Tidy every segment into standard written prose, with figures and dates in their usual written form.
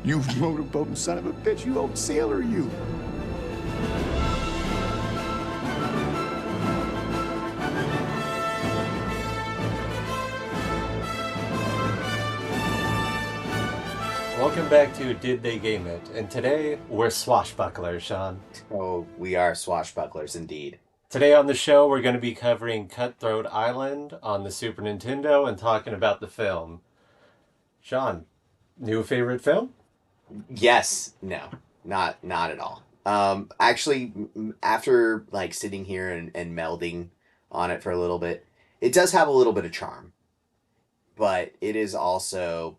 You motorboating son of a bitch, you old sailor, you. Welcome back to Did They Game It? And today we're swashbucklers, Sean. Oh, we are swashbucklers indeed. Today on the show we're going to be covering Cutthroat Island on the Super Nintendo and talking about the film. Sean, new favorite film? Yes, no, not at all. Actually, after like sitting here and melding on it for a little bit, it does have a little bit of charm, but it is also,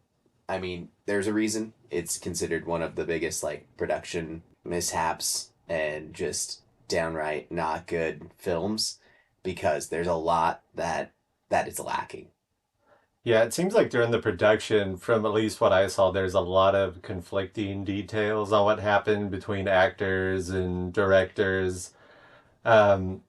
I mean, there's a reason it's considered one of the biggest like production mishaps and just downright not good films because there's a lot that is lacking. Yeah, it seems like during the production, from at least what I saw, there's a lot of conflicting details on what happened between actors and directors. Um,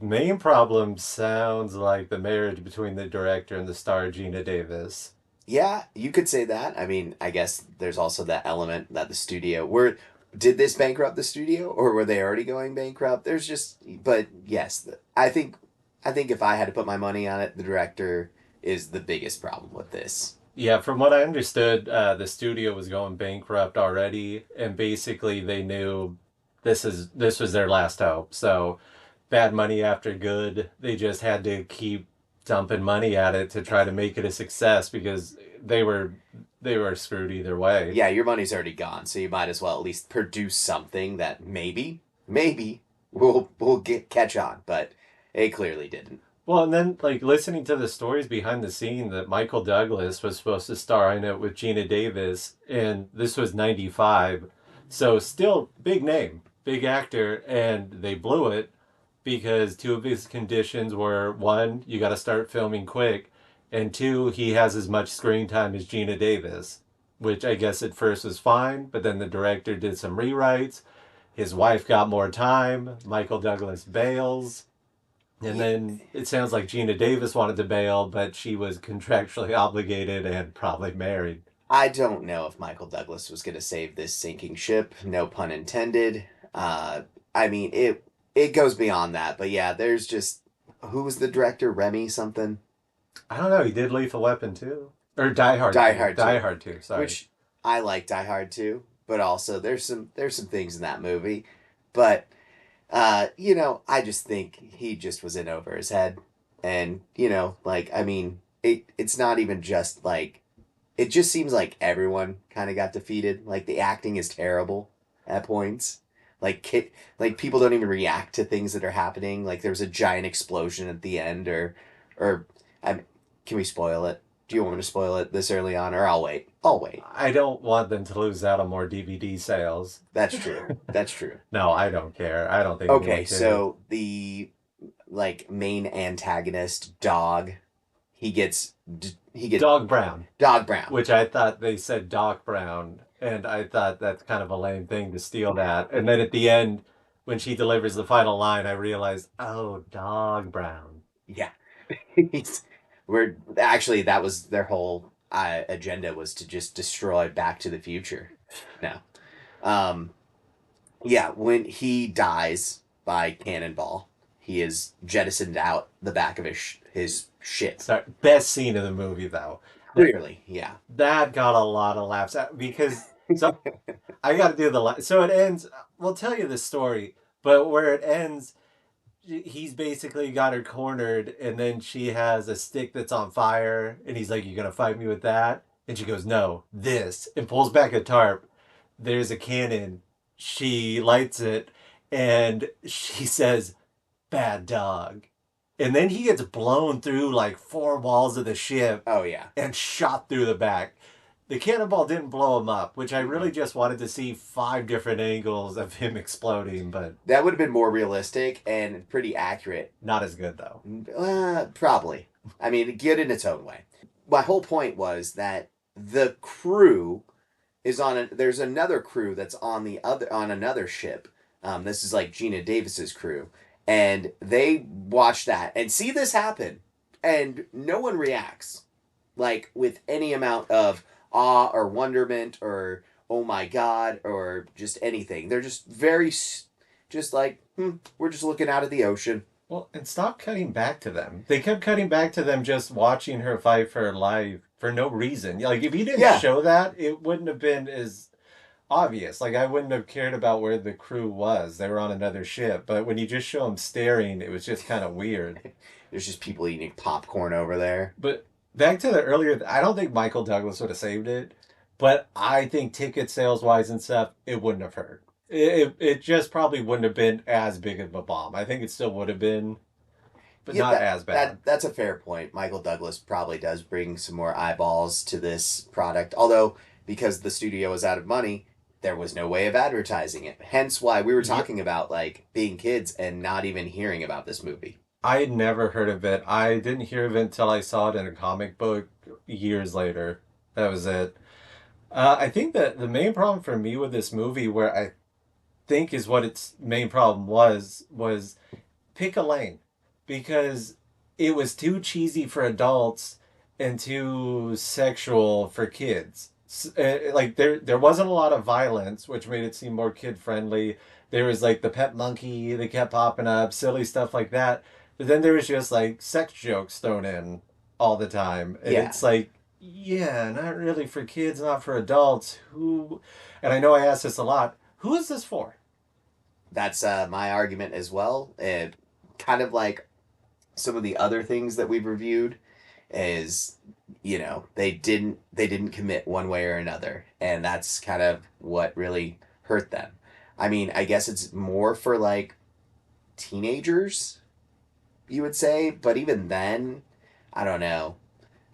Main problem sounds like the marriage between the director and the star Gina Davis. Yeah, you could say that. I mean, I guess there's also that element that the studio were did this bankrupt the studio or were they already going bankrupt? There's just but yes, I think if I had to put my money on it, the director is the biggest problem with this. Yeah, from what I understood, the studio was going bankrupt already, and basically they knew this was their last hope. So bad money after good. They just had to keep dumping money at it to try to make it a success because they were they were screwed either way. Yeah, your money's already gone, so you might as well at least produce something that maybe we'll get catch on, but it clearly didn't. Well, and then like listening to the stories behind the scene that Michael Douglas was supposed to star in it with Gina Davis, and this was 95. So still big name, big actor, and they blew it because two of his conditions were one, you got to start filming quick, and two, he has as much screen time as Gina Davis, which I guess at first was fine, but then the director did some rewrites. His wife got more time. Michael Douglas bails. And Yeah, then it sounds like Gina Davis wanted to bail, but she was contractually obligated and probably married. I don't know if Michael Douglas was going to save this sinking ship, no pun intended. I mean, it goes beyond that, but yeah, there's just who was the director? Remy something? I don't know. He did Lethal Weapon too, or Die Hard Die too. Hard Die 2, Hard too. Sorry. which I like Die Hard 2, but also there's some things in that movie, but I just think he just was in over his head, and like I mean, it's not even just like it just seems like everyone kind of got defeated. Like the acting is terrible at points. Like people don't even react to things that are happening. Like there was a giant explosion at the end, or I mean, can we spoil it? Do you want me to spoil it this early on, or I'll wait? I'll wait. I don't want them to lose out on more DVD sales. That's true. That's true. No, I don't care. I don't think anyone Okay, cares. so the like main antagonist dog, he gets Dog Brown, Dog Brown. which I thought they said Doc Brown, and I thought that's kind of a lame thing to steal that. And then at the end, when she delivers the final line, I realized, oh, Dog Brown. Yeah, he's we're actually that was their whole agenda was to just destroy Back to the Future. No, um, yeah, when he dies by cannonball, he is jettisoned out the back of his ship. Sorry, best scene of the movie though. Clearly, yeah. That got a lot of laughs because so I got to do so it ends. We'll tell you the story, but where it ends, he's basically got her cornered, and then she has a stick that's on fire, and he's like, "You gonna fight me with that?" And she goes, "No, this," and pulls back a tarp. There's a cannon. She lights it, and she says, "Bad dog." And then he gets blown through like four walls of the ship Oh yeah. and shot through the back. The cannonball didn't blow him up, which I really just wanted to see five different angles of him exploding, but That would have been more realistic and pretty accurate. not as good though. Probably. I mean, good in its own way. My whole point was that the crew is there's another crew that's on another ship. This is like Gina Davis's crew, and they watch that and see this happen, and no one reacts like with any amount of awe or wonderment oh my god, or just anything. They're just very, just like, we're just looking out at the ocean. Well, and stop cutting back to them. They kept cutting back to them just watching her fight for her life for no reason. Like, if you didn't Yeah, show that, it wouldn't have been as obvious. Like, I wouldn't have cared about where the crew was. They were on another ship. But when you just show them staring, it was just kind of weird. there's just people eating popcorn over there. But back to the earlier, I don't think Michael Douglas would have saved it. But I think ticket sales wise and stuff, it wouldn't have hurt. It just probably wouldn't have been as big of a bomb. I think it still would have been, but Yeah, not as bad. that's a fair point. Michael Douglas probably does bring some more eyeballs to this product. Although, because the studio was out of money, there was no way of advertising it. Hence why we were Yep. talking about like being kids and not even hearing about this movie. I had never heard of it. I didn't hear of it until I saw it in a comic book years later. That was it. I think that the main problem for me with this movie, where I think is what its main problem was pick a lane, because it was too cheesy for adults and too sexual for kids. Like there wasn't a lot of violence, which made it seem more kid friendly. There was like the pet monkey that kept popping up, silly stuff like that. But then there was just like sex jokes thrown in all the time, and Yeah. it's like, yeah, not really for kids, not for adults. Who? And I know I ask this a lot. Who is this for? That's my argument as well. Kind of like some of the other things that we've reviewed is, they didn't commit one way or another, and that's kind of what really hurt them. I mean, I guess it's more for like teenagers, you would say, but even then, I don't know.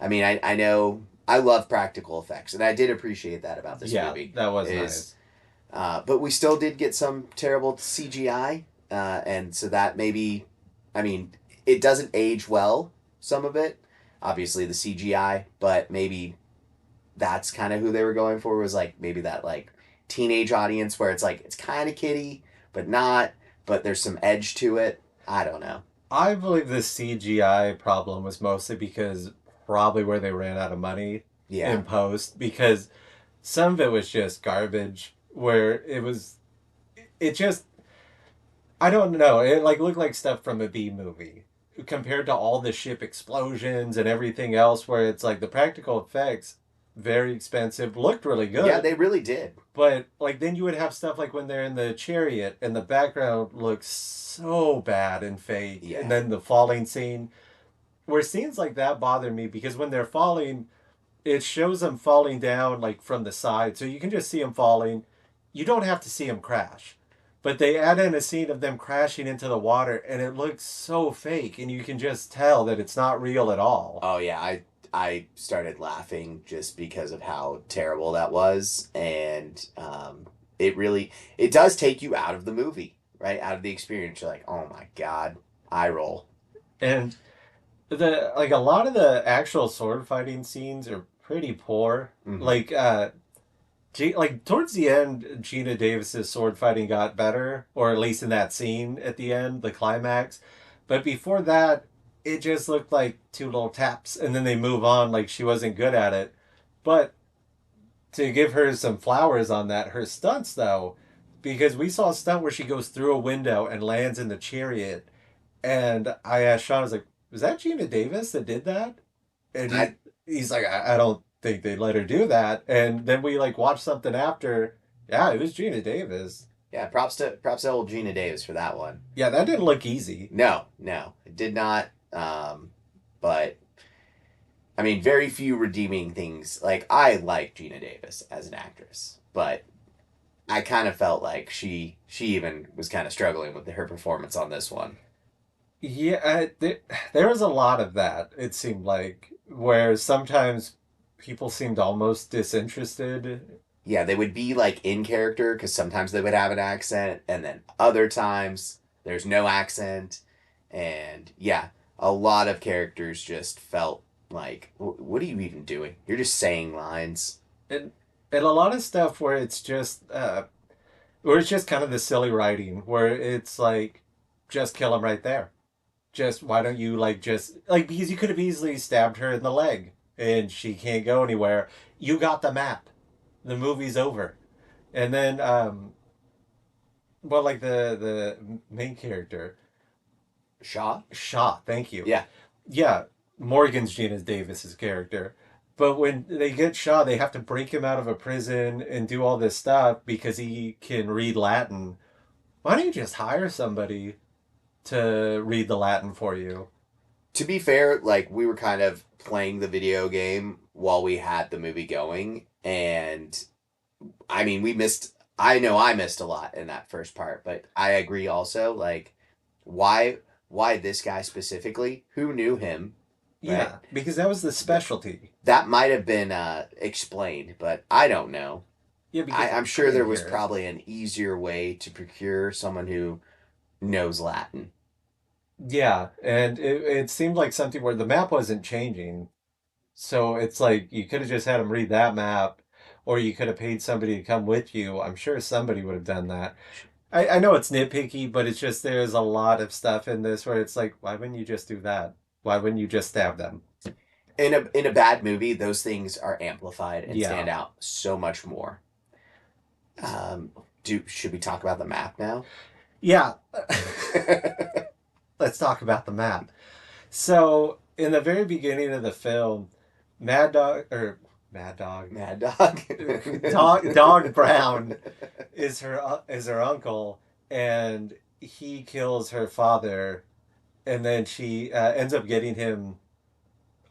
I mean, I know I love practical effects, and I did appreciate that about this Yeah, movie. that was Is nice. but we still did get some terrible CGI, and so that maybe, I mean, it doesn't age well, some of it, obviously the CGI, but maybe that's kind of who they were going for, was like maybe that like teenage audience where it's like, it's kind of kiddie, but not, but there's some edge to it. I don't know. I believe the CGI problem was mostly because probably where they ran out of money Yeah. in post, because some of it was just garbage, where it just, I don't know, it like looked like stuff from a B movie compared to all the ship explosions and everything else, where it's like the practical effects, very expensive, looked really good. Yeah, they really did. But like then you would have stuff like when they're in the chariot and the background looks so bad and fake. Yeah. And then the falling scene, where scenes like that bother me, because when they're falling, it shows them falling down like from the side. So you can just see them falling. You don't have to see them crash. But they add in a scene of them crashing into the water, and it looks so fake, and you can just tell that it's not real at all. Oh yeah, I started laughing just because of how terrible that was, and it does take you out of the movie, right? Out of the experience. You're like, oh my god, eye roll. And the like a lot of the actual sword fighting scenes are pretty poor. Mhm. Like like towards the end, Gina Davis's sword fighting got better, or at least in that scene at the end, the climax. But before that, it just looked like two little taps, and then they move on like she wasn't good at it. But to give her some flowers on that, her stunts though, because we saw a stunt where she goes through a window and lands in the chariot, and I asked Sean, I was like, "Was that Gina Davis that did that?" And I he's like, I don't think they let her do that. And then we like watched something after. Yeah, it was Gina Davis. Yeah, props to old Gina Davis for that one. Yeah, that didn't look easy. No, it did not. But I mean, very few redeeming things. Like, I like Gina Davis as an actress, but I kind of felt like she even was kind of struggling with her performance on this one. Yeah, there was a lot of that, it seemed like, where sometimes people seemed almost disinterested. Yeah, they would be like in character because sometimes they would have an accent, and then other times there's no accent, and yeah, a lot of characters just felt like, what are you even doing? You're just saying lines. And, and a lot of stuff where it's just kind of the silly writing, where it's like, just kill him right there. Just, why don't you like just like, because you could have easily stabbed her in the leg and she can't go anywhere. You got the map. The movie's over. And then, well, like the main character, Shaw? Shaw. Thank you. Yeah. Yeah, Morgan's Gina Davis's character. But when they get Shaw, they have to break him out of a prison and do all this stuff because he can read Latin. Why don't you just hire somebody to read the Latin for you? To be fair, like we were kind of playing the video game while we had the movie going, and I mean, we missed. I know I missed a lot in that first part, but I agree also. Like, why, why this guy specifically? Who knew him? Right. Yeah, because that was the Th- specialty. That might have been explained, but I don't know. Yeah, because I'm come sure in there was here. probably an easier way to procure someone who knows Latin. Yeah, and it seemed like something where the map wasn't changing. So it's like you could have just had him read that map, or you could have paid somebody to come with you. I'm sure somebody would have done that. I know it's nitpicky, but it's just there's a lot of stuff in this where it's like, why wouldn't you just do that? Why wouldn't you just stab them? In a bad movie, those things are amplified and Yeah. stand out so much more. Do should we talk about the map now? Yeah. Let's talk about the map. So, in the very beginning of the film, Mad Dog, or Mad Dog, Mad Dog. Dog Brown is her uncle, and he kills her father, and then she ends up getting him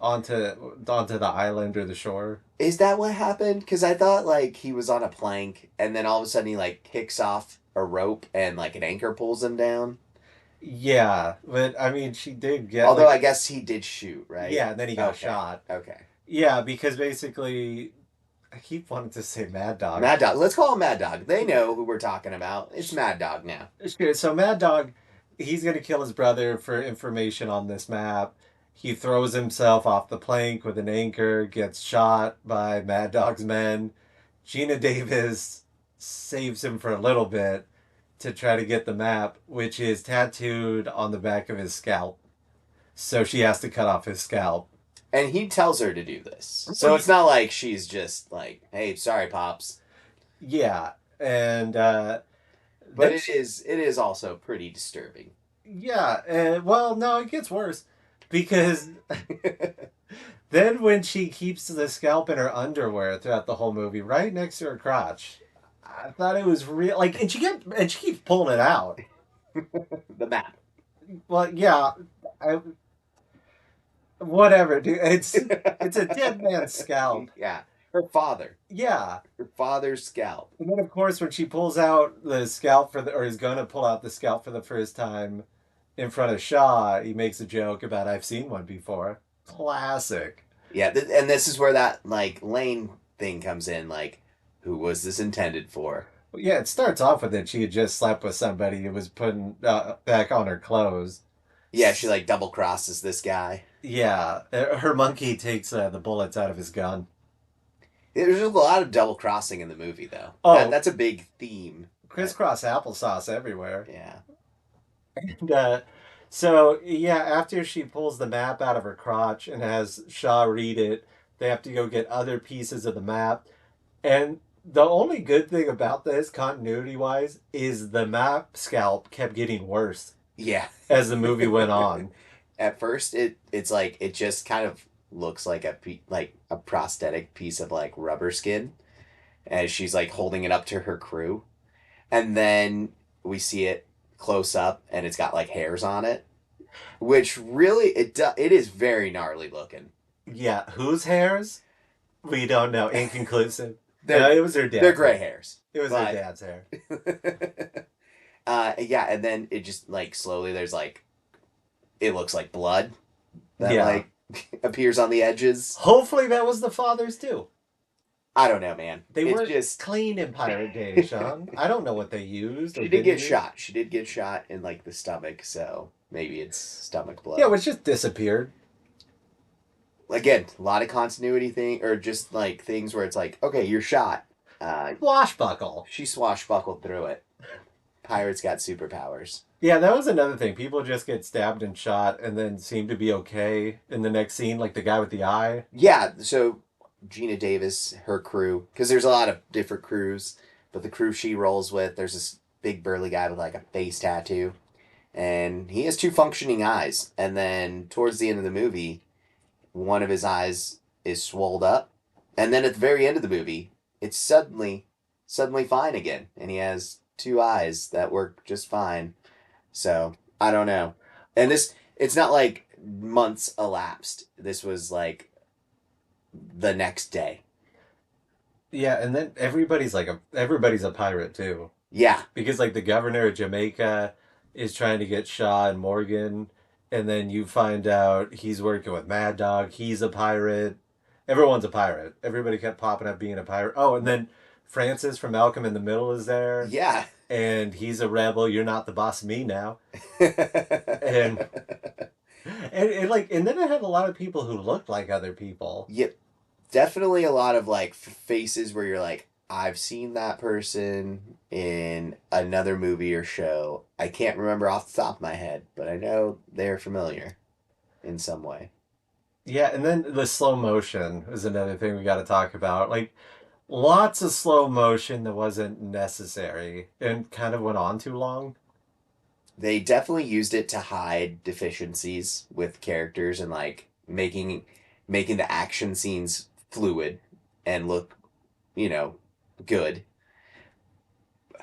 onto the island or the shore. Is that what happened? Because I thought like he was on a plank, and then all of a sudden he like kicks off a rope, and like an anchor pulls him down. Yeah, but I mean, she did get Although I like guess he did shoot, right? yeah, and then he got Okay. shot. Okay. Yeah, because basically, I keep wanting to say Mad Dog. Mad Dog. Let's call him Mad Dog. They know who we're talking about. It's Mad Dog now. Sure, so Mad Dog, he's gonna kill his brother for information on this map. He throws himself off the plank with an anchor, gets shot by Mad Dog's men. Gina Davis saves him for a little bit to try to get the map, which is tattooed on the back of his scalp. So she has to cut off his scalp. And he tells her to do this. Well, So it's not like she's just like, hey, sorry, Pops. yeah, and But then it is also pretty disturbing. yeah, well, no, it gets worse because then when she keeps the scalp in her underwear throughout the whole movie, right next to her crotch, I thought it was real. Like, and she keeps pulling it out. The map. Well, yeah, I, whatever, dude. It's a dead man's scalp. Yeah. Her father. Yeah, Her father's scalp. and then of course when she pulls out the scalp or is gonna pull out the scalp for the first time in front of Shaw, he makes a joke about I've seen one before. Classic. Yeah, and this is where that like Lane thing comes in. Like, who was this intended for? Yeah, it starts off with it. She had just slept with somebody who was putting back on her clothes. Yeah, she like double crosses this guy. Yeah, her monkey takes the bullets out of his gun. There's a lot of double crossing in the movie, though. Oh, That's a big theme. crisscross applesauce everywhere. Yeah. And, so, yeah, after she pulls the map out of her crotch and has Shaw read it, they have to go get other pieces of the map. And the only good thing about this, continuity wise, is the map scalp kept getting worse Yeah. as the movie went on. At first, it's like it just kind of looks like like a prosthetic piece of like rubber skin, as she's like holding it up to her crew, and then we see it close up, and it's got like hairs on it, which really it is very gnarly looking. Yeah, whose hairs? We don't know. Inconclusive. They're No, it was her dad's. they're gray hairs. It was her but- dad's hair. Yeah, and then it just like slowly there's like it looks like blood that Yeah. like appears on the edges. Hopefully that was the father's too. I don't know, man. They It's were just clean in Pirate Day, Sean. I don't know what they used. or she did didn't get use. shot. She did get shot in like the stomach, so maybe it's stomach blood. Yeah, it was just disappeared. Again, a lot of continuity thing or just like things where it's like, okay, you're shot. Swashbuckle. She swashbuckled through it. Pirates got superpowers. Yeah, that was another thing. People just get stabbed and shot and then seem to be okay in the next scene, like the guy with the eye. Yeah, so Gina Davis, her crew, because there's a lot of different crews, but the crew she rolls with, there's this big burly guy with like a face tattoo, and he has two functioning eyes. And then towards the end of the movie, one of his eyes is swolled up, and then at the very end of the movie, it's suddenly fine again, and he has two eyes that work just fine. So I don't know, and it's not like months elapsed. This was like the next day. Yeah, and then everybody's a pirate too. Yeah, Because like the governor of Jamaica is trying to get Shaw and Morgan, and then you find out he's working with Mad Dog. He's a pirate. Everyone's a pirate. Everybody kept popping up being a pirate. Oh, and then Francis from Malcolm in the Middle is there, yeah. and he's a rebel. You're not the boss of me now. And and then it had a lot of people who looked like other people. Yep, definitely a lot of like faces where you're like, I've seen that person in another movie or show. I can't remember off the top of my head, but I know they're familiar in some way. Yeah, and then the slow motion is another thing we got to talk about. Like lots of slow motion that wasn't necessary and kind of went on too long. They definitely used it to hide deficiencies with characters and like making the action scenes fluid and look, you know, good.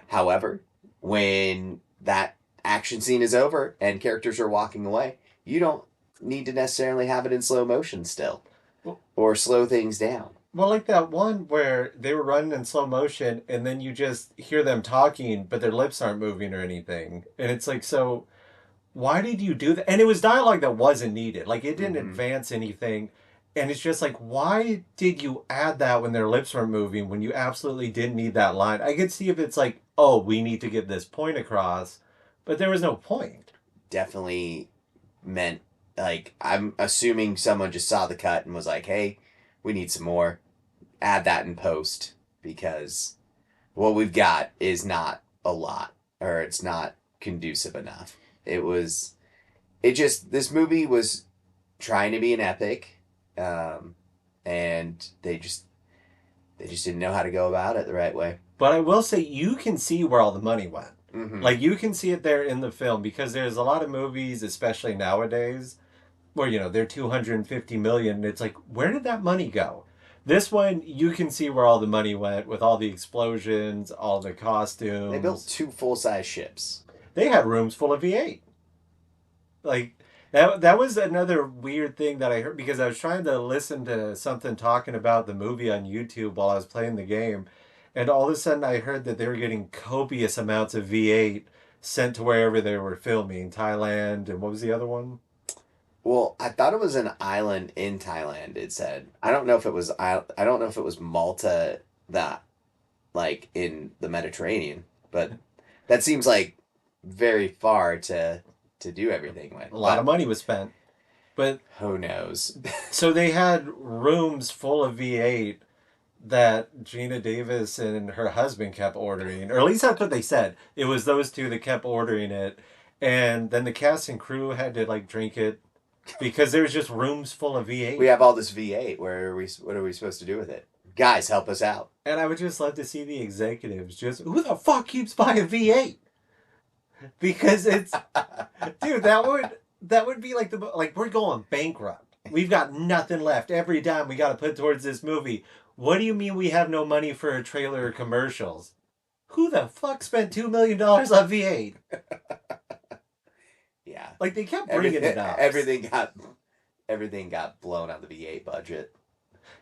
However, when that action scene is over and characters are walking away, you don't need to necessarily have it in slow motion still or slow things down. Well, like that one where they were running in slow motion and then you just hear them talking, but their lips aren't moving or anything. And it's like, so why did you do that? And it was dialogue that wasn't needed. Like it didn't advance anything. And it's just like, why did you add that when their lips weren't moving when you absolutely didn't need that line? I could see if it's like, oh, we need to get this point across, but there was no point. Definitely meant, like, I'm assuming someone just saw the cut and was like, hey, we need some more. Add that in post because what we've got is not a lot, or it's not conducive enough. This movie was trying to be an epic, and they just didn't know how to go about it the right way. But I will say you can see where all the money went. Mm-hmm. Like you can see it there in the film because there's a lot of movies, especially nowadays, where they're 250 million and it's like, where did that money go? This one you can see where all the money went with all the explosions, all the costumes. They built 2 full-size ships. They had rooms full of V8. Like that was another weird thing that I heard because I was trying to listen to something talking about the movie on YouTube while I was playing the game. And all of a sudden I heard that they were getting copious amounts of V8 sent to wherever they were filming. Thailand, and what was the other one? Well, I thought it was an island in Thailand, it said. I don't know if it was Malta, that, like, in the Mediterranean. But that seems like very far to do everything with. A lot of money was spent. But who knows? so they had rooms full of V8 that Gina Davis and her husband kept ordering, or at least that's what they said. It was those two that kept ordering it, and then the cast and crew had to like drink it because there was just rooms full of V8. We have all this V8. What are we supposed to do with it? Guys, help us out. And I would just love to see the executives just, who the fuck keeps buying V8? Because it's, dude, that would be like we're going bankrupt. We've got nothing left. Every dime we got to put towards this movie. What do you mean we have no money for a trailer or commercials? Who the fuck spent $2 million on V8? Yeah. Like they kept bringing it up. Everything got blown on the V8 budget.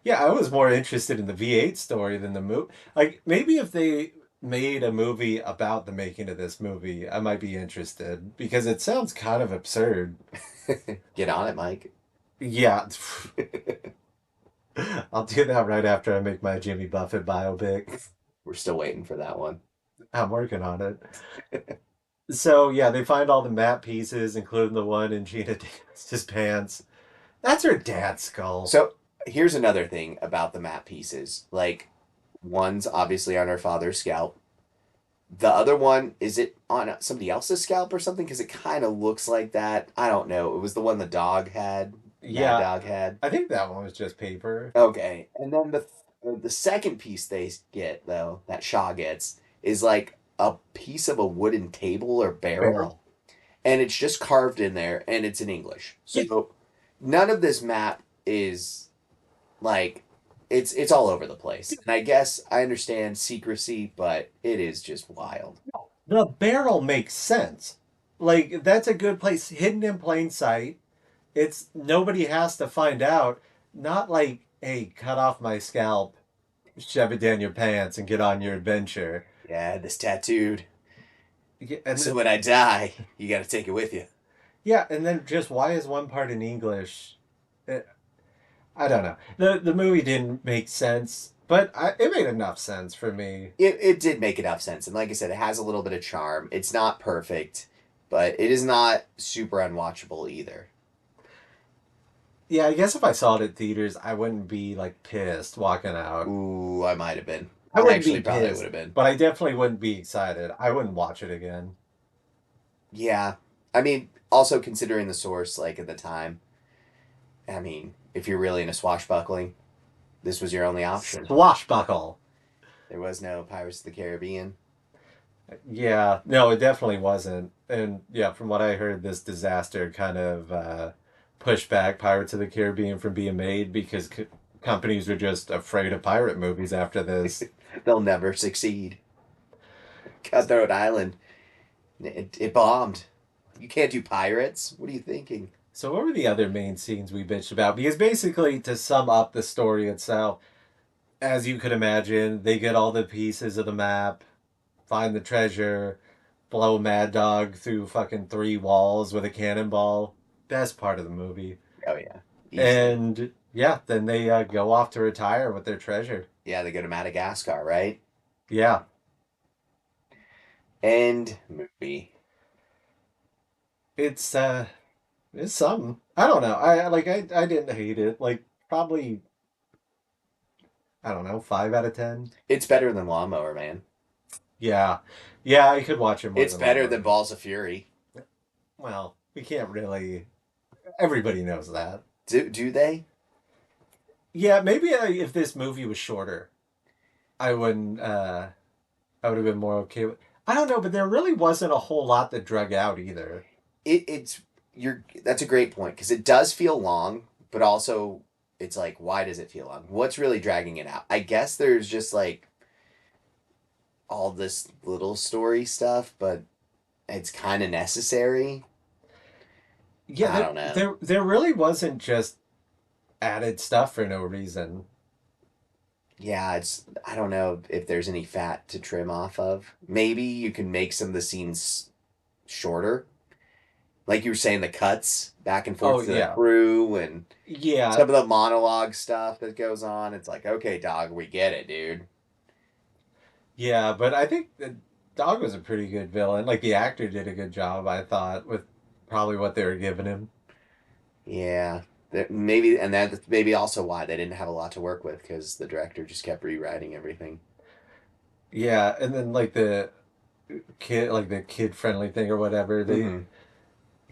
Yeah, I was more interested in the V8 story than the movie. Like maybe if they made a movie about the making of this movie, I might be interested because it sounds kind of absurd. Get on it, Mike. Yeah. I'll do that right after I make my Jimmy Buffett biopic. We're still waiting for that one. I'm working on it. So, yeah, they find all the map pieces, including the one in Gina Davis's pants. That's her dad's skull. So, here's another thing about the map pieces. Like, one's obviously on her father's scalp. The other one, is it on somebody else's scalp or something? Because it kind of looks like that. I don't know. It was the one the dog had. Yeah. Dog had. I think that one was just paper. Okay. And then The second piece they get, though, that Shaw gets, is like a piece of a wooden table or barrel, Barrel. and it's just carved in there, and it's in English. Yeah. So none of this map is like it's all over the place. And I guess I understand secrecy, but it is just wild. The barrel makes sense. Like that's a good place, hidden in plain sight. It's nobody has to find out. Not like, hey, cut off my scalp, shove it down your pants, and get on your adventure. Yeah, this tattooed. Yeah, and So then, when I die, you got to take it with you. yeah, and then just why is one part in English? Eh, I don't know. The movie didn't make sense, but it made enough sense for me. It did make enough sense, and like I said, it has a little bit of charm. It's not perfect, but it is not super unwatchable either. Yeah, I guess if I saw it at theaters, I wouldn't be like pissed walking out. Ooh, I might have been. I I wouldn't actually be probably would pissed, have been. but I definitely wouldn't be excited. I wouldn't watch it again. Yeah. I mean, also considering the source, like at the time, I mean, if you're really into swashbuckling, this was your only option. Swashbuckle. There was no Pirates of the Caribbean. Yeah, no, it definitely wasn't. And yeah, from what I heard, this disaster kind of pushed back Pirates of the Caribbean from being made because companies were just afraid of pirate movies after this. They'll never succeed. Cutthroat Island, it bombed. You can't do pirates. What are you thinking? So, what were the other main scenes we bitched about? Because basically, to sum up the story itself, as you could imagine, they get all the pieces of the map, find the treasure, blow Mad Dog through fucking three walls with a cannonball. Best part of the movie. Oh yeah, easily. And yeah, then they go off to retire with their treasure. Yeah, they go to Madagascar, right? Yeah, End movie. it's uh, it's something. I don't know. I didn't hate it. Like probably I don't know 5 out of 10. It's better than Lawnmower Man. Yeah, yeah, I could watch it more It's than better Lawnmower than Man. Balls of Fury. Well, we can't really. Everybody knows that. Do they? Yeah, maybe if this movie was shorter, I wouldn't. I would have been more okay with. I don't know, but there really wasn't a whole lot that drug out either. It's you're that's a great point because it does feel long, but also it's like why does it feel long? What's really dragging it out? I guess there's just like all this little story stuff, but it's kind of necessary. Yeah, I there, don't know. there really wasn't just added stuff for no reason. Yeah, it's I don't know if there's any fat to trim off of. Maybe you can make some of the scenes shorter. Like you were saying, the cuts back and Oh forth to the yeah, crew and yeah, some of the monologue stuff that goes on. It's like, okay, dog, we get it, dude. yeah. But I think the dog was a pretty good villain. Like the actor did a good job, I thought, with probably what they were giving him. Yeah. Maybe, and that's maybe also why they didn't have a lot to work with because the director just kept rewriting everything. Yeah, and then like the kid friendly thing or whatever, they Hmm.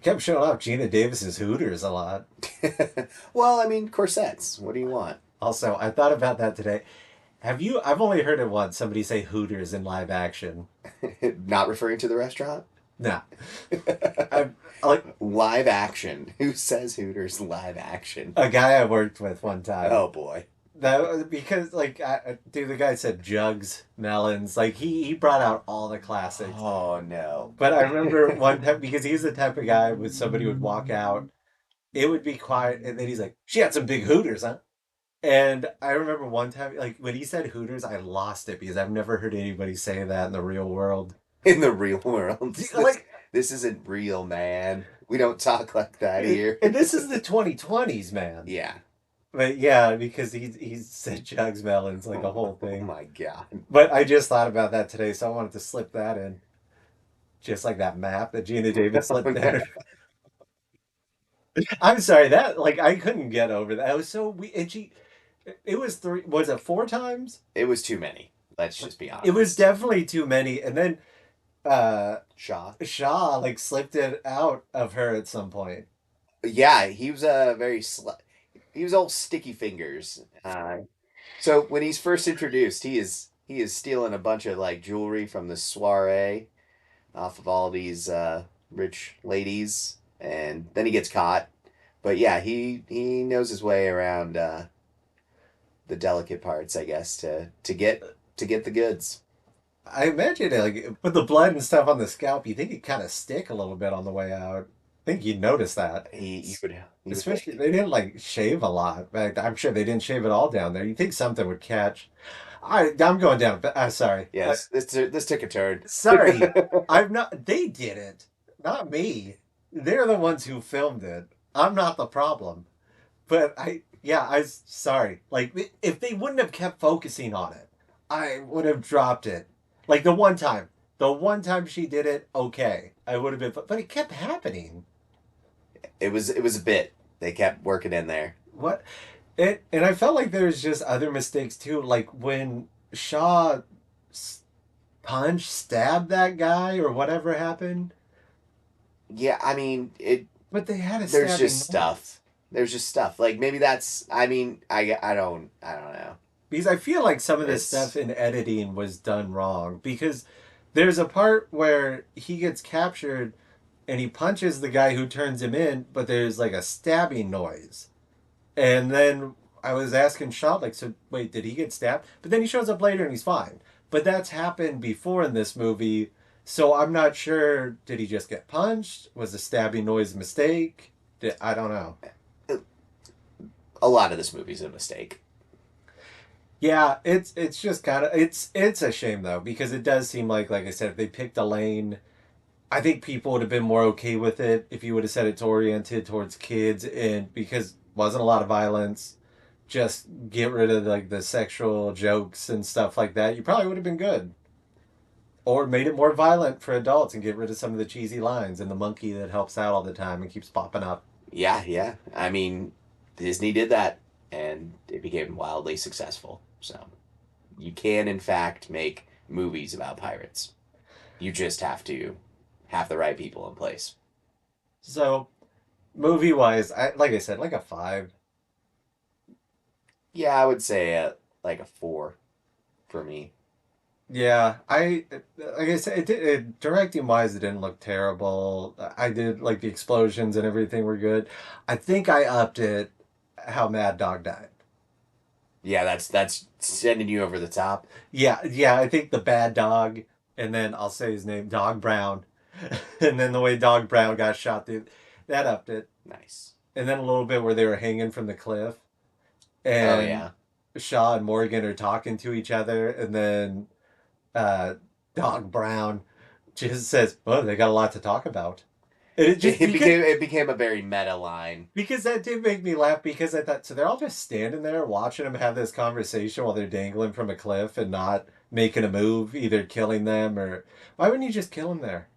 kept showing off Gina Davis's Hooters a lot. Well, I mean, corsets. What do you want? Also, I thought about that today. Have you? I've only heard it once. Somebody say Hooters in live action. Not referring to the restaurant? Nah, I like Live action. Who says Hooters live action? a guy I worked with one time. Oh boy. That because dude, the guy said jugs, melons. Like he brought out all the classics. Oh no. But I remember one time because he's the type of guy when somebody would walk out, it would be quiet, and then he's like, "She had some big Hooters, huh?" And I remember one time, like when he said Hooters, I lost it because I've never heard anybody say that in the real world. In the real world. Like, This isn't real, man. We don't talk like that here. and this is the 2020s, man. Yeah. But yeah, because he said jugs, melons, like a whole Oh thing. my god. But I just thought about that today, so I wanted to slip that in, just like that map that Gina Davis slipped in. I'm sorry that like I couldn't get over that. I was so we and she, it was three. Was it 4 times? It was too many. Let's just be It was honest. definitely too many. And then uh Shaw. Shaw like slipped it out of her at some point. Yeah, he was a he was all sticky fingers. So when he's first introduced, he is stealing a bunch of like jewelry from the soiree off of all these rich ladies, and then he gets caught. But yeah, he knows his way around the delicate parts, I guess, to get the goods. I imagine like with the blood and stuff on the scalp, you think it kind of stick a little bit on the way out. I think you'd notice that. He would Especially think. they didn't like shave a lot. In fact, I'm sure they didn't shave it all down there. You think something would catch. I'm going down. But I'm sorry. Yes, this took a turn. Sorry, I'm not. They did it, not me. They're the ones who filmed it. I'm not the problem. But yeah, sorry. Like, if they wouldn't have kept focusing on it, I would have dropped it. Like the one time she did it, okay, I would have been. But it kept happening. It was a bit. They kept working in there. What? And I felt like there was just other mistakes too. Like when Shaw stabbed that guy or whatever happened. Yeah, I mean, But they had a there's stabbing just noise. stuff. There's just stuff. Like maybe that's. I mean, I don't know. Because I feel like some of this It's stuff in editing was done wrong. Because there's a part where he gets captured and he punches the guy who turns him in, but there's like a stabbing noise. And then I was asking Shaw, like, so wait, did he get stabbed? But then he shows up later and he's fine. But that's happened before in this movie. So I'm not sure. Did he just get punched? Was the stabbing noise a mistake? I don't know. a lot of this movie's a mistake. Yeah, it's just kind of it's a shame though because it does seem like I said if they picked a lane, I think people would have been more okay with it if you would have said it's oriented towards kids and because wasn't a lot of violence, just get rid of like the sexual jokes and stuff like that. You probably would have been good. Or made it more violent for adults and get rid of some of the cheesy lines and the monkey that helps out all the time and keeps popping up. Yeah, yeah. I mean, Disney did that, and it became wildly successful. So you can, in fact, make movies about pirates. You just have to have the right people in place. So movie wise, I like I said, like a five. Yeah, I would say like a four for me. Yeah, like I said, directing wise, it didn't look terrible. I did like the explosions and everything were good. I think I upped it how Mad Dog died. Yeah, that's sending you over the top. Yeah, I think the bad dog, and then I'll say his name, Dog Brown, and then the way Dog Brown got shot through, that upped it. Nice. And then a little bit where they were hanging from the cliff, Oh and yeah. Shaw and Morgan are talking to each other, and then uh, Dog Brown just says, "Well, they got a lot to talk about." And it just It became a very meta line. because that did make me laugh because I thought so they're all just standing there watching them have this conversation while they're dangling from a cliff and not making a move, either killing them or why wouldn't you just kill them there?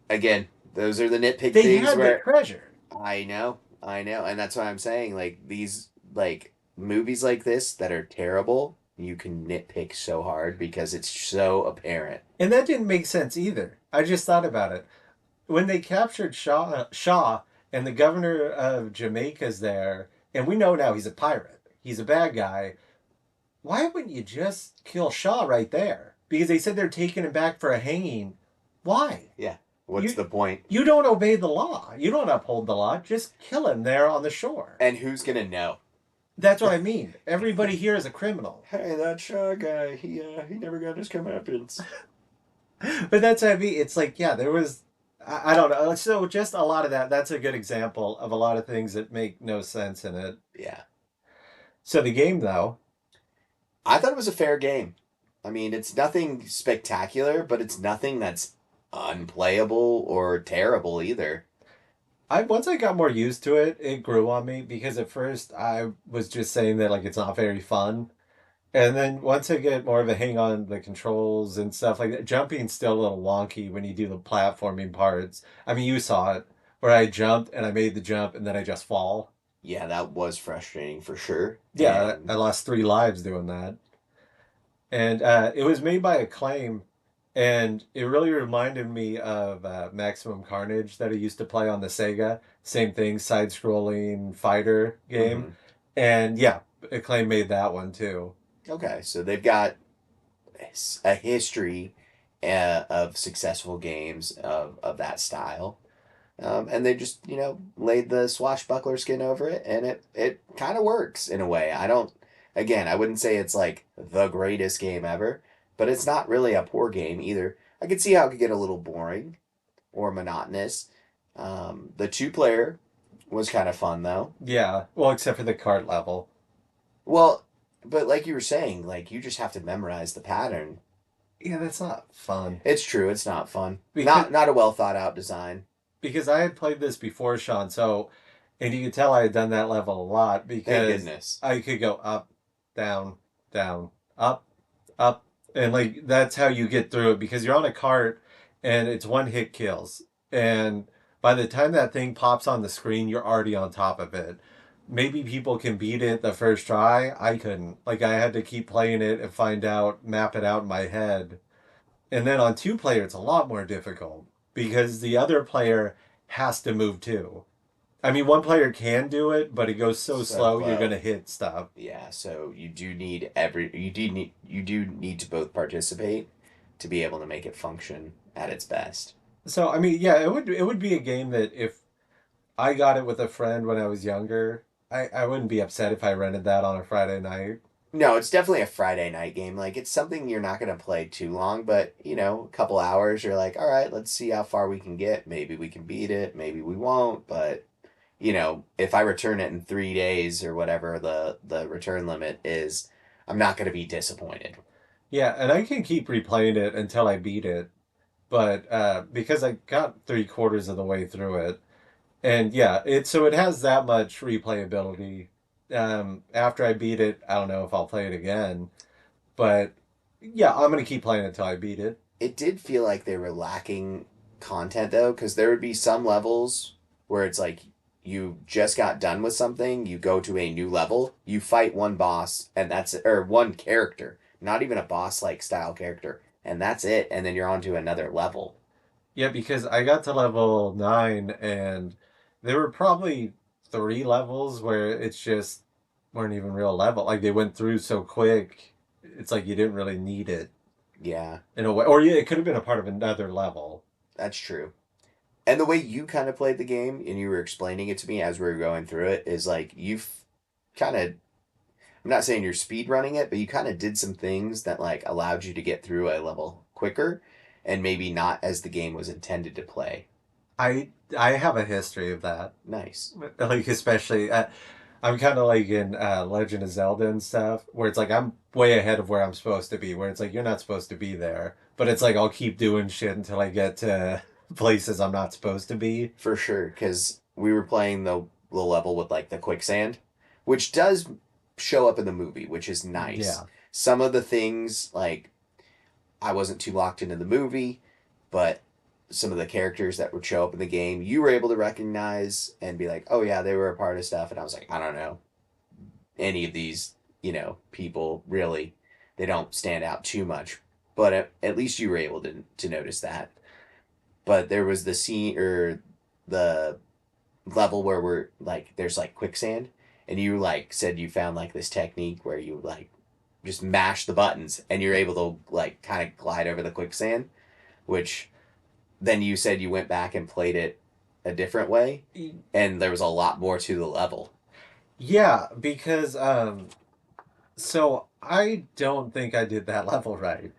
Again, those are the nitpick They things had the where treasure. I know, and that's why I'm saying like these like movies like this that are terrible, you can nitpick so hard because it's so apparent. And that didn't make sense either. I just thought about it. When they captured Shaw and the governor of Jamaica's there, and we know now he's a pirate, he's a bad guy, why wouldn't you just kill Shaw right there? Because they said they're taking him back for a hanging. Why? Yeah. What's You the point? you don't obey the law. You don't uphold the law. Just kill him there on the shore. And who's gonna know? That's what I mean. Everybody here is a criminal. Hey, that Shaw guy, he never got his comeuppance. But that's what I mean. It's like, yeah, there was I don't know. So just a lot of that. That's a good example of a lot of things that make no sense in it. Yeah. So the game though, I thought it was a fair game. I mean, it's nothing spectacular, but it's nothing that's unplayable or terrible either. I once I got more used to it, it grew on me because at first I was just saying that like it's not very fun. And then once I get more of a hang on the controls and stuff like that, jumping's still a little wonky when you do the platforming parts. I mean, you saw it where I jumped and I made the jump and then I just fall. Yeah, that was frustrating for sure. Yeah, I And lost 3 lives doing that. And it was made by Acclaim, and it really reminded me of Maximum Carnage that I used to play on the Sega. Same thing, side-scrolling fighter game. mhm. And yeah, Acclaim made that one too. Okay, so they've got a history of successful games of that style. And they just, laid the swashbuckler skin over it, and it kind of works in a way. Again, I wouldn't say it's like the greatest game ever, but it's not really a poor game either. I could see how it could get a little boring or monotonous. The two-player was kind of fun, though. Yeah, well, except for the cart level. Well, but like you were saying, like you just have to memorize the pattern. Yeah, that's not fun. It's true, it's not fun. Because Not a well thought out design. because I had played this before, Sean, so and you could tell I had done that level a lot Thank because goodness. I could go up, down, down, up, and like that's how you get through it because you're on a cart and it's one hit kills. And by the time that thing pops on the screen, you're already on top of it. Maybe people can beat it the first try. I couldn't. Like I had to keep playing it and map it out in my head. And then on two player, it's a lot more difficult because the other player has to move too. I mean, one player can do it, but it goes so So slow, you're slow. gonna hit stuff. Yeah, so you do need to both participate to be able to make it function at its best. So I mean, yeah, it would be a game that if I got it with a friend when I was younger, I wouldn't be upset if I rented that on a Friday night. No, it's definitely a Friday night game. Like it's something you're not going to play too long, but a couple hours you're like, "All right, let's see how far we can get. Maybe we can beat it, maybe we won't, but if I return it in 3 days or whatever the return limit is, I'm not going to be disappointed." Yeah, and I can keep replaying it until I beat it, but because I got three-quarters of the way through it, and yeah, it has that much replayability. After I beat it, I don't know if I'll play it again, but yeah, I'm gonna keep playing it until I beat it. It did feel like they were lacking content though, because there would be some levels where it's like you just got done with something, you go to a new level, you fight one boss, and that's or one character, not even a boss like style character, and that's it, and then you're on to another level. Yeah, because I got to level 9 and there were probably three levels where it's just weren't even real level. Like they went through so quick, it's like you didn't really need it Yeah, in a way. Or yeah, it could have been a part of another level. that's true. And the way you kind of played the game and you were explaining it to me as we were going through it is like you've kind of I'm not saying you're speed running it, but you kind of did some things that like allowed you to get through a level quicker and maybe not as the game was intended to play. I have a history of that. Nice. Like especially I'm kind of like in Legend of Zelda and stuff, where it's like I'm way ahead of where I'm supposed to be. Where it's like you're not supposed to be there, but it's like I'll keep doing shit until I get to places I'm not supposed to be. For sure, because we were playing the level with like the quicksand, which does show up in the movie, which is nice. Yeah, Some of the things like I wasn't too locked into the movie, but some of the characters that would show up in the game, you were able to recognize and be like, "Oh yeah, they were a part of stuff." And I was like, "I don't know any of these, people really. They don't stand out too much." But at least you were able to notice that. But there was the scene or the level where we're like there's like quicksand, and you like said you found like this technique where you like just mash the buttons and you're able to like kind of glide over the quicksand, which then you said you went back and played it a different way, and there was a lot more to the level. yeah, because so I don't think I did that level right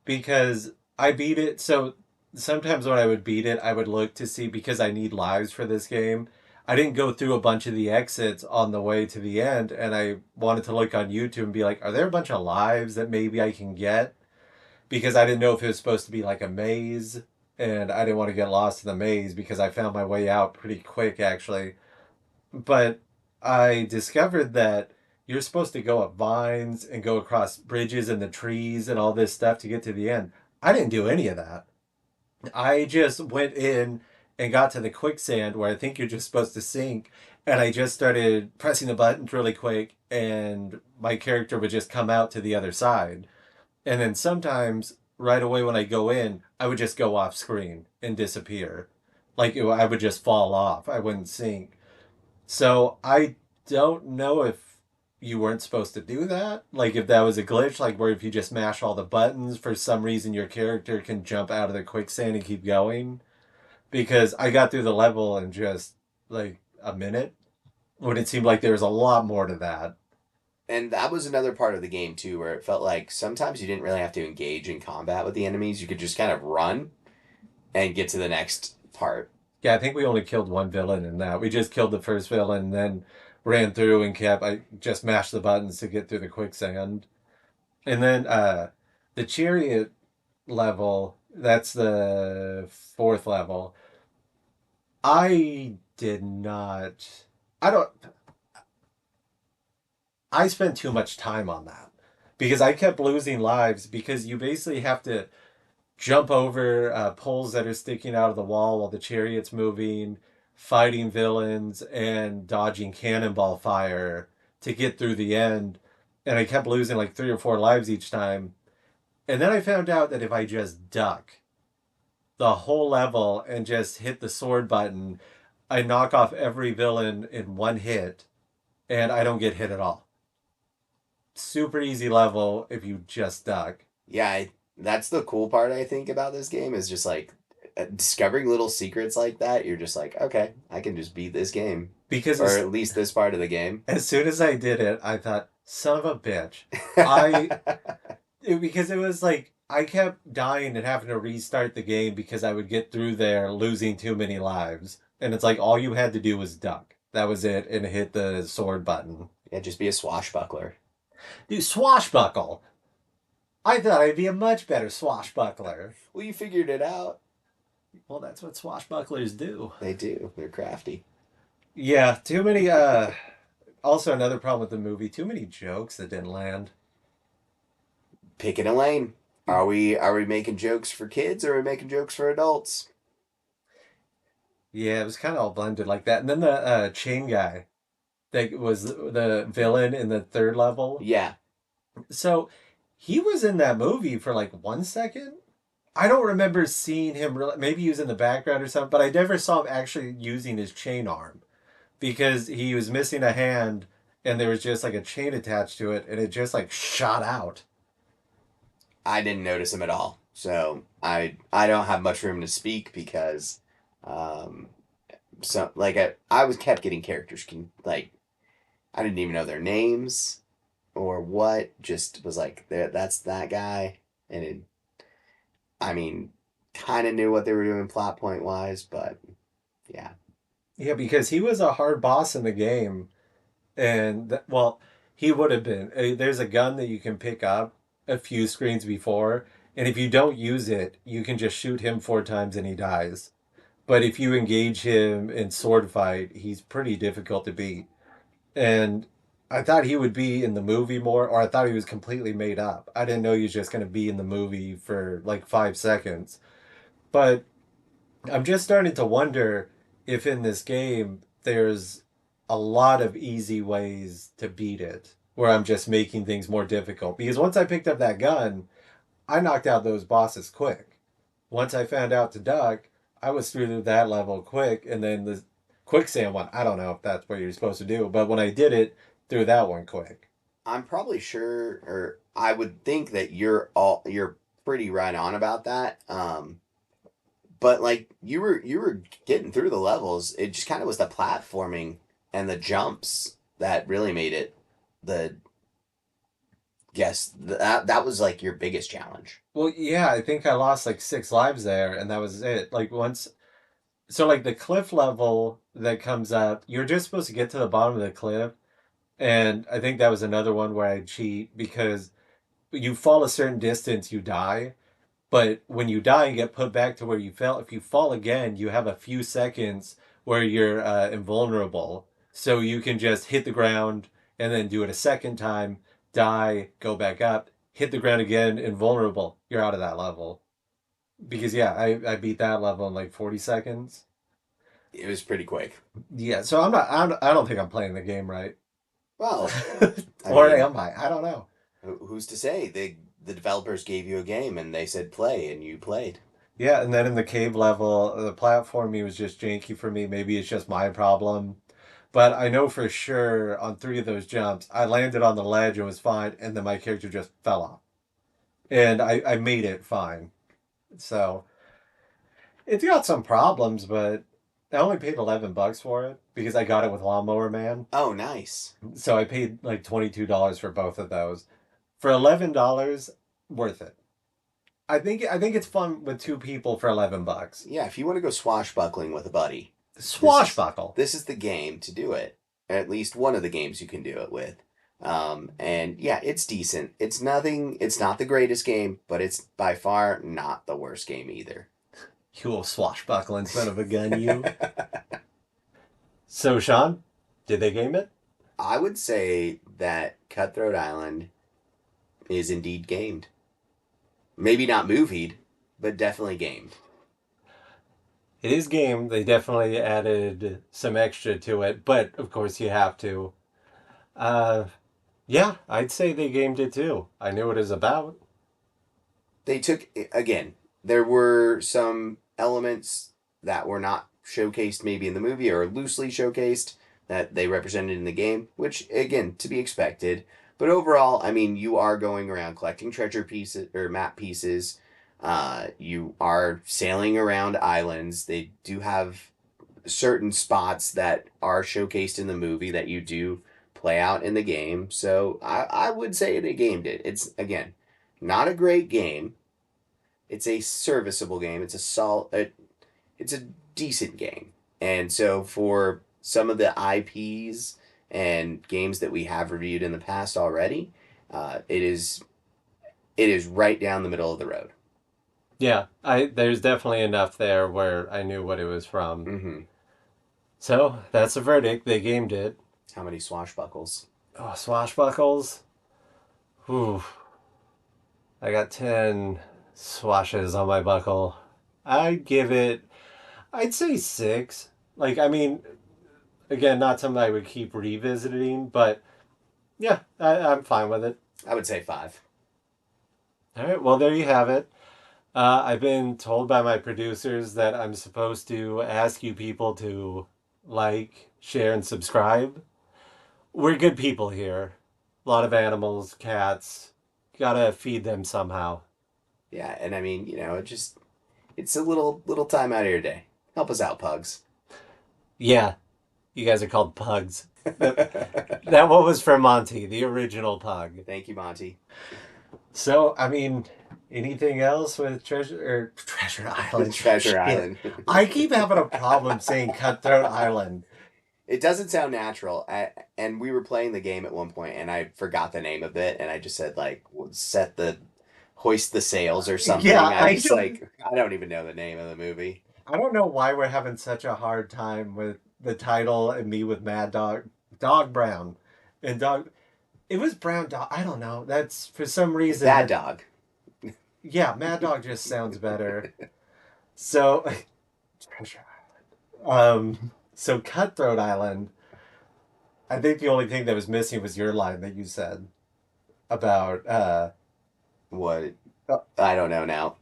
because I beat it. So sometimes when I would beat it, I would look to see because I need lives for this game. I didn't go through a bunch of the exits on the way to the end, and I wanted to look on YouTube and be like, are there a bunch of lives that maybe I can get? Because I didn't know if it was supposed to be like a maze, and I didn't want to get lost in the maze because I found my way out pretty quick actually. But I discovered that you're supposed to go up vines and go across bridges and the trees and all this stuff to get to the end. I didn't do any of that. I just went in and got to the quicksand where I think you're just supposed to sink, and I just started pressing the buttons really quick, and my character would just come out to the other side. And then sometimes, right away when I go in, I would just go off screen and disappear. Like I would just fall off. I wouldn't sink. So I don't know if you weren't supposed to do that. Like if that was a glitch, like where if you just mash all the buttons, for some reason your character can jump out of the quicksand and keep going. Because I got through the level in just like a minute when it seemed like there was a lot more to that. And that was another part of the game too, where it felt like sometimes you didn't really have to engage in combat with the enemies. You could just kind of run and get to the next part. Yeah, I think we only killed one villain in that. We just killed the first villain, then ran through and I just mashed the buttons to get through the quicksand. And then the chariot level, that's the fourth level. I did not. I don't. I spent too much time on that because I kept losing lives because you basically have to jump over poles that are sticking out of the wall while the chariot's moving, fighting villains, and dodging cannonball fire to get through the end. And I kept losing like 3 or 4 lives each time. And then I found out that if I just duck the whole level and just hit the sword button, I knock off every villain in one hit and I don't get hit at all. Super easy level if you just duck. Yeah, that's the cool part I think about this game is just like discovering little secrets like that. You're just like, okay, I can just beat this game, Because or at least this part of the game. as soon as I did it, I thought, son of a bitch. Because it was like, I kept dying and having to restart the game because I would get through there losing too many lives. And it's like, all you had to do was duck. That was it, and hit the sword button. Yeah, just be a swashbuckler. Dude, swashbuckle. I thought I'd be a much better swashbuckler. Well, you figured it out. Well, that's what swashbucklers do. They do. They're crafty. Yeah, too many, also another problem with the movie, too many jokes that didn't land. Picking a lane. Are we making jokes for kids or are we making jokes for adults? Yeah, it was kind of all blended like that. And then the chain guy that was the villain in the third level. Yeah. So he was in that movie for like 1 second. I don't remember seeing him really. Maybe he was in the background or something, but I never saw him actually using his chain arm because he was missing a hand and there was just like a chain attached to it and it just like shot out. I didn't notice him at all. So I don't have much room to speak because so like I was kept getting characters like I didn't even know their names or what, just was like that's that guy, and it, I mean, kind of knew what they were doing plot point wise, but yeah. Yeah, because he was a hard boss in the game. And, well, he would have been. There's a gun that you can pick up a few screens before. And if you don't use it, you can just shoot him 4 times and he dies. But if you engage him in sword fight, he's pretty difficult to beat. And I thought he would be in the movie more, or I thought he was completely made up. I didn't know he was just going to be in the movie for like 5 seconds. But I'm just starting to wonder if in this game there's a lot of easy ways to beat it, where I'm just making things more difficult. Because once I picked up that gun, I knocked out those bosses quick. Once I found out to duck, I was through that level quick, and then the quicksand one, I don't know if that's what you're supposed to do, but when I did it, through that one quick. I'm probably sure, or I would think that you're pretty right on about that. But like you were getting through the levels. It just kind of was the platforming and the jumps that really made it the that was like your biggest challenge. Well, yeah, I think I lost like 6 lives there, and that was it. Like once, so like the cliff level that comes up, you're just supposed to get to the bottom of the cliff, and I think that was another one where I cheat because you fall a certain distance, you die. But when you die, you get put back to where you fell. If you fall again, you have a few seconds where you're invulnerable. So you can just hit the ground and then do it a second time, die, go back up, hit the ground again, invulnerable. You're out of that level. Because, yeah, I beat that level in like 40 seconds. It was pretty quick. Yeah, so I don't think I'm playing the game right. Well, Or am I? I don't know. Who's to say? The developers gave you a game and they said play and you played. Yeah, and then in the cave level, the platforming was just janky for me. Maybe it's just my problem. But I know for sure on 3 of those jumps, I landed on the ledge and was fine, and then my character just fell off. And I made it fine. So it's got some problems, but I only paid $11 for it because I got it with Lawnmower Man. Oh, nice. So I paid like $22 for both of those. For $11, worth it. I think it's fun with 2 people for $11. Yeah, if you want to go swashbuckling with a buddy, Swashbuckle. this is the game to do it. At least one of the games you can do it with. And yeah, it's decent. It's nothing. It's not the greatest game, but it's by far not the worst game either. You will swashbuckle son of a gun, you. So, Sean, did they game it? I would say that Cutthroat Island is indeed gamed. Maybe not movied, but definitely gamed. It is game. They definitely added some extra to it, but of course you have to. Yeah, I'd say they gamed it too. I knew what it was about. They took, again, there were some elements that were not showcased maybe in the movie or loosely showcased that they represented in the game, which, again, to be expected. But overall, I mean, you are going around collecting treasure pieces or map pieces. You are sailing around islands. They do have certain spots that are showcased in the movie that you do play out in the game. So I would say they gamed it. It's, again, not a great game. It's a serviceable game. It's a decent game. And so for some of the IPs and games that we have reviewed in the past already, it is right down the middle of the road. Yeah, there's definitely enough there where I knew what it was from. Mm-hmm. So that's the verdict. They gamed it. How many swashbuckles? Oh, swashbuckles. Whew. I got 10 swashes on my buckle. I'd say 6. Like, I mean, again, not something I would keep revisiting, but yeah, I'm fine with it. I would say 5. All right, well, there you have it. I've been told by my producers that I'm supposed to ask you people to like, share, and subscribe. We're good people here. A lot of animals, cats. Gotta feed them somehow. Yeah, and I mean, it's a little time out of your day. Help us out, pugs. Yeah, you guys are called pugs. That one was for Monty, the original pug. Thank you, Monty. So, I mean, anything else with Treasure Island? Treasure Island. I keep having a problem saying Cutthroat Island. It doesn't sound natural. And we were playing the game at one point, and I forgot the name of it, and I just said, like, hoist the sails or something. Yeah, I don't even know the name of the movie. I don't know why we're having such a hard time with the title and me with Mad Dog Brown. And it was Brown Dog. I don't know. That's for some reason. Bad Dog. Yeah, Mad Dog just sounds better. So, Treasure Island. So Cutthroat Island. I think the only thing that was missing was your line that you said about What? I don't know now.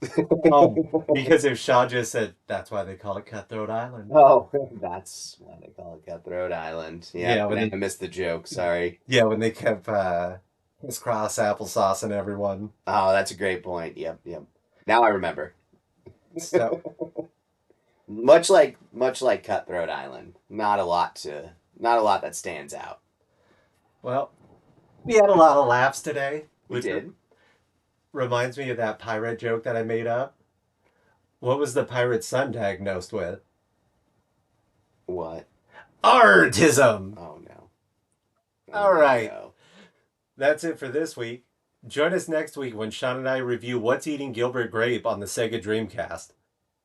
Because if Shaw just said that's why they call it Cutthroat Island. Oh, that's why they call it Cutthroat Island. Yeah, I missed the joke. Sorry. Yeah, when they kept crisscross applesauce and everyone. Oh, that's a great point. Yep. Now I remember. So much like Cutthroat Island, not a lot that stands out. Well, we had a lot of laughs today. We did. Reminds me of that pirate joke that I made up. What was the pirate's son diagnosed with? What? Autism! Oh, no. All right. No. That's it for this week. Join us next week when Sean and I review What's Eating Gilbert Grape on the Sega Dreamcast.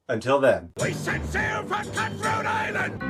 Until then. We set sail for Cutthroat Island!